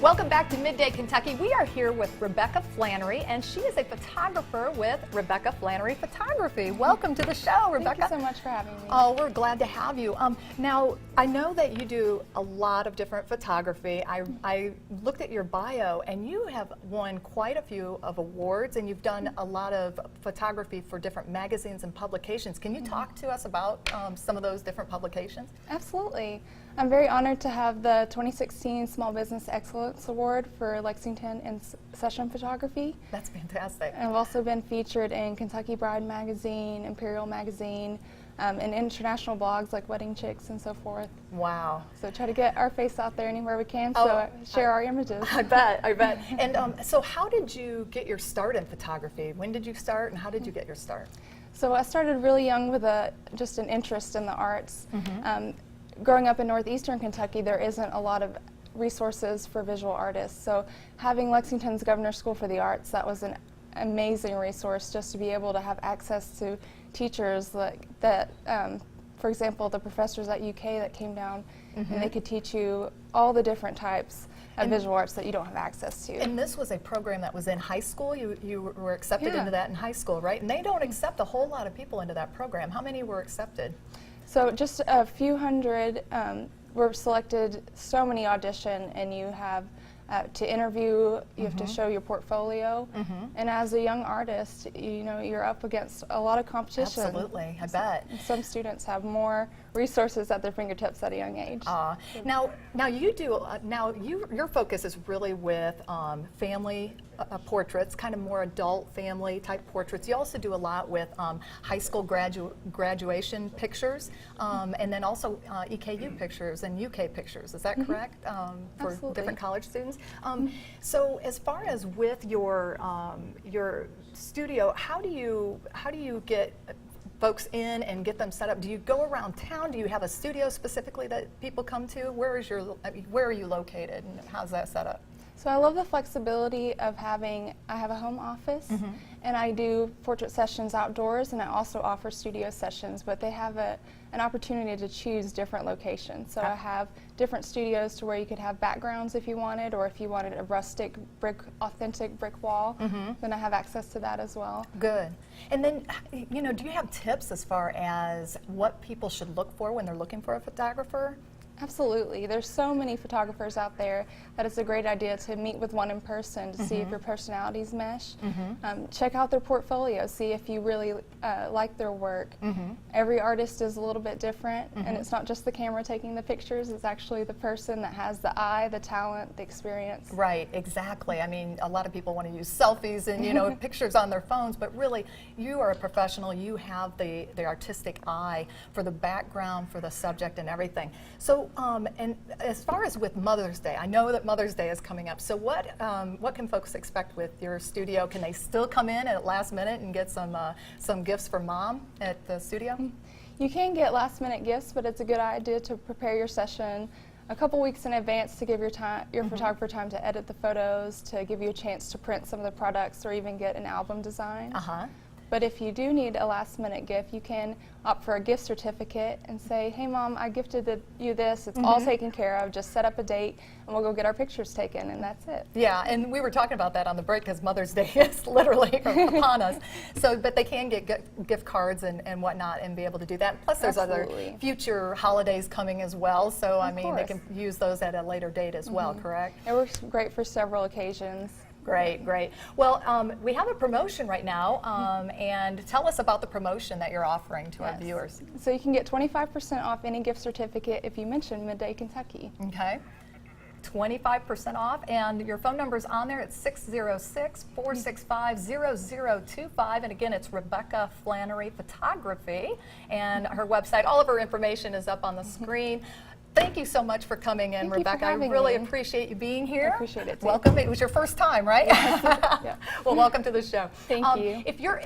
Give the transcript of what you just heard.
Welcome back to Midday Kentucky. We are here with Rebecca Flanery, and she is a photographer with Rebecca Flanery Photography. Welcome to the show, Rebecca. Thank you so much for having me. Oh, we're glad to have you. Now, I know that you do a lot of different photography. I looked at your bio, and you have won quite a few of awards, and you've done a lot of photography for different magazines and publications. Can you talk to us about some of those different publications? Absolutely. I'm very honored to have the 2016 Small Business Excellence Award for Lexington in session photography. That's fantastic. And I've also been featured in Kentucky Bride Magazine, Imperial Magazine, and international blogs like Wedding Chicks and so forth. Wow. So try to get our face out there anywhere we can, so share our images. I bet. And so how did you get your start in photography? When did you start, and how did you get your start? So I started really young with just an interest in the arts. Growing up in northeastern Kentucky, there isn't a lot of resources for visual artists. So having Lexington's Governor's School for the Arts, that was an amazing resource just to be able to have access to teachers like that. For example, the professors at UK that came down, and they could teach you all the different types of visual arts that you don't have access to. And this was a program that was in high school? You were accepted into that in high school, right? And they don't accept a whole lot of people into that program. How many were accepted? So just a few hundred were selected. So many audition, and you have to interview, you have to show your portfolio, and as a young artist, you know, you're up against a lot of competition. Absolutely, I bet. Some students have more resources at their fingertips at a young age. Now you do. Your focus is really with family portraits, kind of more adult family type portraits. You also do a lot with high school graduation pictures, and then also EKU pictures and UK pictures. Is that correct? For Absolutely. Different college students. So as far as with your studio, how do you get folks in and get them set up? Do you go around town? Do you have a studio specifically that people come to? Where are you located, and how's that set up? So I love the flexibility of I have a home office, and I do portrait sessions outdoors, and I also offer studio sessions, but they have an opportunity to choose different locations. So I have different studios to where you could have backgrounds if you wanted, or if you wanted a rustic authentic brick wall, then I have access to that as well. Good. And then, you know, do you have tips as far as what people should look for when they're looking for a photographer? Absolutely. There's so many photographers out there that it's a great idea to meet with one in person to see if your personalities mesh. Check out their portfolio, see if you really like their work. Every artist is a little bit different, and it's not just the camera taking the pictures, it's actually the person that has the eye, the talent, the experience. Right, exactly. I mean, a lot of people want to use selfies and, you know, pictures on their phones, but really, you are a professional. You have the artistic eye for the background, for the subject and everything. So, and as far as with Mother's Day, I know that Mother's Day is coming up. So what can folks expect with your studio? Can they still come in at last minute and get some gifts for mom at the studio? You can get last minute gifts, but it's a good idea to prepare your session a couple weeks in advance to give your photographer time to edit the photos, to give you a chance to print some of the products, or even get an album design. But if you do need a last minute gift, you can opt for a gift certificate and say, hey Mom, I gifted you this, it's all taken care of, just set up a date and we'll go get our pictures taken, and that's it. Yeah, and we were talking about that on the break because Mother's Day is literally upon us. So, but they can get gift cards and whatnot and be able to do that. Plus there's other future holidays coming as well, so I mean, they can use those at a later date as well, correct? It works great for several occasions. Great, great. Well, we have a promotion right now, and tell us about the promotion that you're offering to our viewers. So you can get 25% off any gift certificate if you mention Midday Kentucky. Okay. 25% off, and your phone number is on there. It's 606-465-0025, and again, it's Rebecca Flanery Photography, and her website, all of her information is up on the screen. Thank you so much for coming in, Rebecca. I really appreciate you being here. I appreciate it too. Welcome. It was your first time, right? Yeah. Well, welcome to the show. Thank you. If you're